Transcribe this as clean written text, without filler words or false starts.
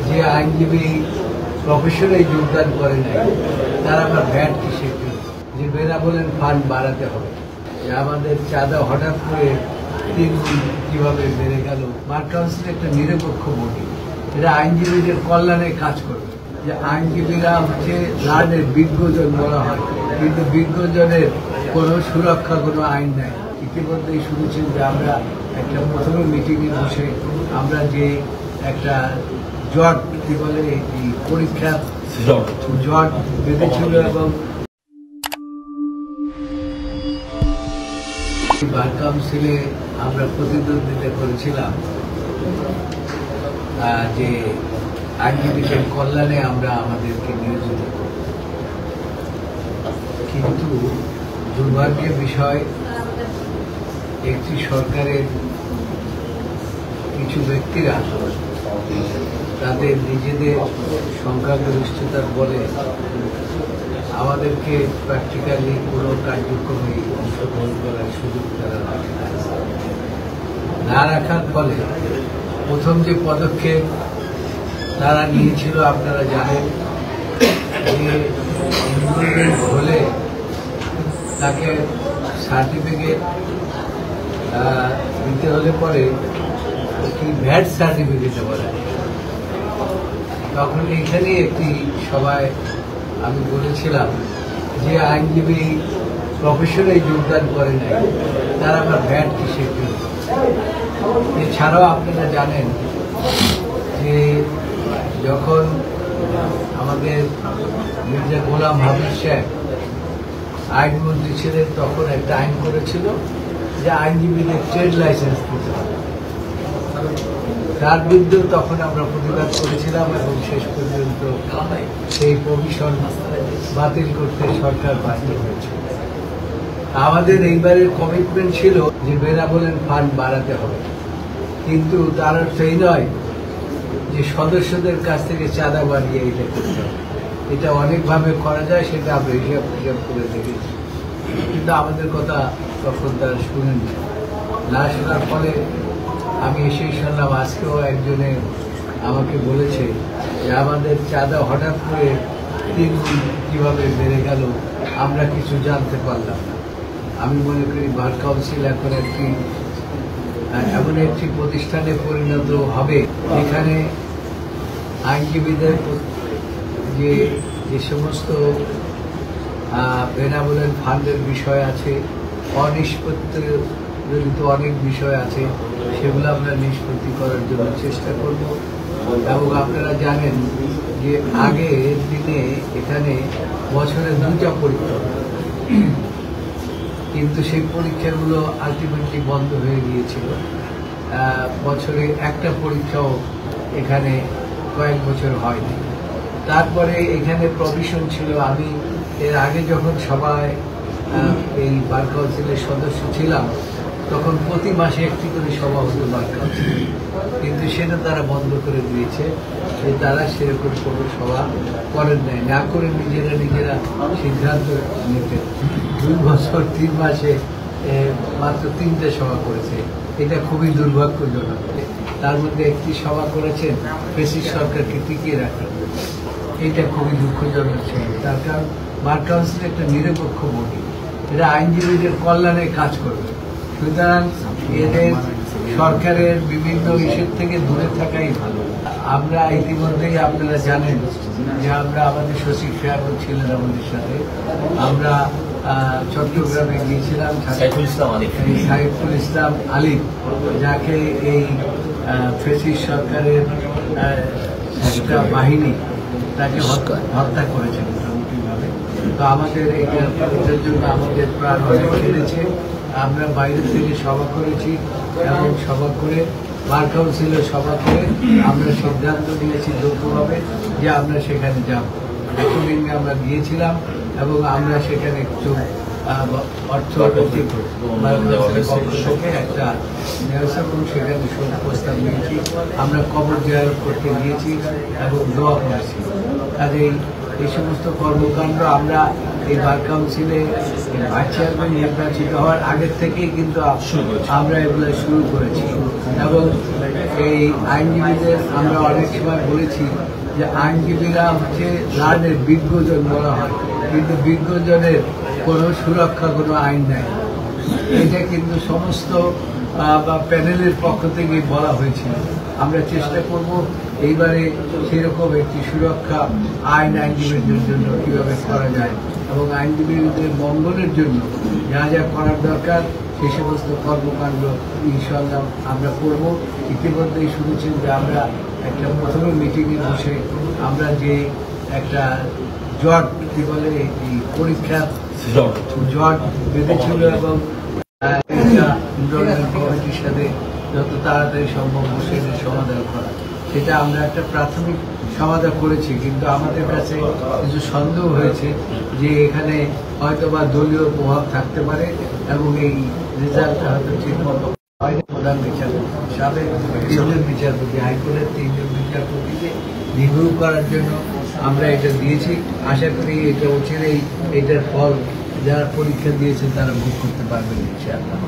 যে আইনজীবী প্রফেশনে যোগদান করে নাই তারা আবার ভ্যাট কিসের জন্য? যে বেরা বলেন ফান্ড বাড়াতে হবে, যে আমাদের চাঁদা হঠাৎ করে 3 গুণ কিভাবে বেড়ে গেল। বার কাউন্সিল একটা নিরপেক্ষ বডি, এরা আইনজীবীদের কল্যাণে কাজ করবে। যে আইনজীবীরা হচ্ছে লার্নের বিজ্ঞজন বলা হয়, কিন্তু বিজ্ঞজনের কোনো সুরক্ষা, কোনো আইন নাই। ইতিমধ্যেই শুনেছেন যে আমরা একটা প্রথমে মিটিংয়ে বসে আমরা যে একটা জট কি বলে এই পরীক্ষা জট বেঁধেছিল এবং বার কাউন্সিলে আমরা প্রতিদ্বন্দ্বিতা করেছিলাম যে আইনজীবীদের কল্যাণে আমরা আমাদেরকে নিয়োজিত করব। কিন্তু দুর্ভাগ্যের বিষয়, একটি সরকারের কিছু ব্যক্তিরা তাদের নিজেদের সংখ্যাগরিষ্ঠতার বলে আমাদেরকে প্র্যাকটিক্যালি কোনো কার্যক্রমে অংশগ্রহণ করার সুযোগ তারা রাখে না রাখার ফলে প্রথম যে পদক্ষেপ তারা নিয়েছিল আপনারা জানেন, যে ইনভলভমেন্ট হলে তাকে সার্টিফিকেট দিতে হলে পরে কি ভ্যাট সার্টিফিকেট বলে। তখন এখানে একটি সভায় আমি বলেছিলাম যে আইনজীবী প্রফেশনে যোগদান করে নাই তারা আবার ভ্যাট কিসের জন্য? এছাড়াও আপনারা জানেন যে যখন আমাদের মির্জা গোলাম হাফিজ সাহেব আইনমন্ত্রী ছিলেন তখন একটা আইন করেছিল যে আইনজীবীদের ট্রেড লাইসেন্স দিতে হবে। তার বিরুদ্ধেও তখন আমরা প্রতিবাদ করেছিলাম এবং শেষ পর্যন্ত সেই প্রভিশন বাতিল করতে সরকার বাধ্য হয়েছে। আমাদের এইবারের কমিটমেন্ট ছিল যে বেরা বলেন ফান্ড বাড়াতে হবে, কিন্তু তার অর্থ এই নয় যে সদস্যদের কাছ থেকে চাঁদা বাড়িয়ে এটা করতে হবে। এটা অনেকভাবে করা যায়, সেটা আমরা হিসাব করে দেখেছি, কিন্তু আমাদের কথা তখন তারা শুনেনি। না শোনার ফলে আমি এসেই শুনলাম, আজকেও একজনে আমাকে বলেছে যে আমাদের চাঁদা হঠাৎ করে 3 গুণ কিভাবে বেড়ে গেল, আমরা কিছু জানতে পারলাম না। আমি মনে করি বার কাউন্সিল এখন এমন একটি প্রতিষ্ঠানে পরিণত হবে যেখানে আইনজীবীদের যে সমস্ত বেনাবলেন ফান্ডের বিষয় আছে, অনিষ্পত্তিজনিত অনেক বিষয় আছে, সেগুলো আমরা নিষ্পত্তি করার জন্য চেষ্টা করব। এবং আপনারা জানেন যে আগের দিনে এখানে বছরে 2টা পরীক্ষা, কিন্তু সেই পরীক্ষাগুলো আলটিমেটলি বন্ধ হয়ে গিয়েছিল। বছরে একটা পরীক্ষাও এখানে কয়েক বছর হয়নি। তারপরে এখানে প্রভিশন ছিল, আমি এর আগে যখন সবাই এই বার কাউন্সিলের সদস্য ছিলাম তখন প্রতি মাসে একটি করে সভা হতো বার কাউন্সিল, কিন্তু সেটা তারা বন্ধ করে দিয়েছে। যে তারা সেরকম কোনো সভা করেন নাই, না করে নিজেরা সিদ্ধান্ত নিতেন। 2 বছর 3 মাসে মাত্র 3টে সভা করেছে, এটা খুবই দুর্ভাগ্যজনক। তার মধ্যে একটি সভা করেছেন ফ্যাসিস্ট সরকারকে টিকিয়ে রাখার, এটা খুবই দুঃখজনক ছিল। তার কারণ বার কাউন্সিল একটা নিরপেক্ষ বডি, এরা আইনজীবীদের কল্যাণে কাজ করবে। সুতরাং এদের সরকারের বিভিন্ন ইস্যুর থেকে দূরে থাকাই ভালো। আমরা ইতিমধ্যেই আপনারা জানেন যে আমরা আমাদের সচিব সাহেব ছিলেন আমাদের সাথে, আমরা চট্টগ্রামে গিয়েছিলাম। সাইফুল ইসলাম আলিম, যাকে এই ফ্যাসিস্ট সরকারের একটা বাহিনী তাকে হত্যা করেছে মোটামুটিভাবে। তো আমাদের এটার জন্য আমাদের প্রাণ অনেক কেঁদেছে। আমরা বাইরে থেকে সভা করেছি এবং সভা করে বার কাউন্সিলের সভা করে আমরা সিদ্ধান্ত নিয়েছি যৌথভাবে যে আমরা সেখানে যাব। একদিনে আমরা গিয়েছিলাম এবং আমরা সেখানে একটু অর্থনৈতিক একটা এবং সেখানে শোক প্রস্তাব নিয়েছি। আমরা কবর জিয়ারত করতে গিয়েছি এবং দোয়া করেছি। কাজেই এই সমস্ত কর্মকাণ্ড আমরা এই বার কাউন্সিলে ভাইস চেয়ারম্যান নির্বাচিত হওয়ার আগের থেকেই কিন্তু আমরা এগুলো শুরু করেছি। এবং এই আইনজীবীদের আমরা অনেক সময় বলেছি যে আইনজীবীরা হচ্ছে লার্নের বিজ্ঞজন বলা হয়, কিন্তু বিজ্ঞজনের কোনো সুরক্ষা, কোনো আইন নাই। এটা কিন্তু সমস্ত প্যানেলের পক্ষ থেকে বলা হয়েছিল। আমরা চেষ্টা করব এইবারে সেরকম একটি সুরক্ষা আইন আইনজীবীদের জন্য কীভাবে করা যায় এবং আইনজীবীদের মঙ্গলের জন্য যা যা করার দরকার সেই সমস্ত কর্মকাণ্ড ইনশাআল্লাহ আমরা করব। ইতিমধ্যেই শুনেছেন যে আমরা একটা প্রথমে মিটিংয়ে বসে আমরা যে একটা জট কি বলে এই পরীক্ষার জট বেঁধেছিল এবং কমিটির সাথে যত তাড়াতাড়ি সম্ভব বসে সমাধান করা, সেটা আমরা একটা প্রাথমিক সমাধান করেছি। কিন্তু আমাদের কাছে কিছু সন্দেহ হয়েছে যে এখানে হয়তোবা দলীয় প্রভাব থাকতে পারে এবং এই রেজাল্টটা হয়তো ঠিক মতো হয়নি। প্রধান বিচারপতি সাবেক 3 জন বিচারপতি, হাইকোর্টের 3 জন বিচারপতিকে রিভিউ করার জন্য আমরা এটা দিয়েছি। আশা করি এটা অচিরেই এটার ফল যারা পরীক্ষা দিয়েছে তারা ভোগ করতে পারবেন ইনশাআল্লাহ।